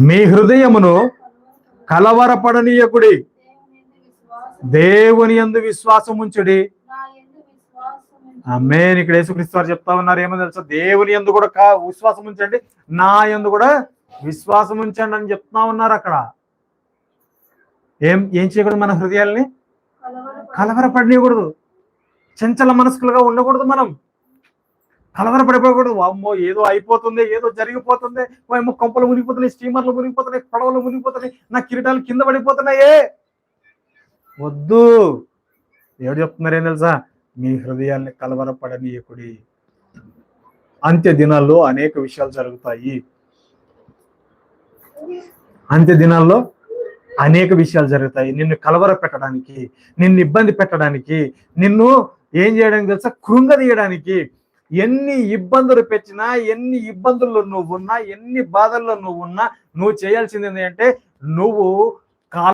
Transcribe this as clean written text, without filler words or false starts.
మీ హృదయమును కలవరపడనీయకుడి, దేవుని యందు విశ్వాసం ఉంచుడి. ఆమేన్. ఇక్కడ యేసుక్రీస్తు వారు చెప్తా ఉన్నారు, ఏమో తెలుసా, దేవుని యందు కూడా విశ్వాసం ఉంచండి, నా యందు కూడా విశ్వాసం ఉంచండి అని చెప్తా ఉన్నారు. అక్కడ ఏం చేయకూడదు, మన హృదయాల్ని కలవరపడనీయకూడదు, చంచల మనస్కులుగా ఉండకూడదు, మనం కలవరపడిపోకూడదు. అమ్మో ఏదో అయిపోతుంది, ఏదో జరిగిపోతుంది, ఏమో కొంపలు మునిగిపోతున్నాయి, స్టీమర్లు మునిగిపోతున్నాయి, పడవలు మునిగిపోతున్నాయి, నా కిరీటాలు కింద పడిపోతున్నాయే. వద్దు. ఎవరు చెప్తున్నారు ఏం తెలుసా, మీ హృదయాల్ని కలవరపడనీయకుడి. అంత్య దినాల్లో అనేక విషయాలు జరుగుతాయి. అంత్య దినాల్లో అనేక విషయాలు జరుగుతాయి. నిన్ను కలవర పెట్టడానికి, నిన్ను ఇబ్బంది పెట్టడానికి, నిన్ను ఏం చేయడానికి తెలుసా, కృంగదీయడానికి. ఎన్ని ఇబ్బందులు పెట్టినా, ఎన్ని ఇబ్బందుల్లో నువ్వున్నా, ఎన్ని బాధల్లో నువ్వున్నా, నువ్వు చేయాల్సింది ఏంటంటే, నువ్వు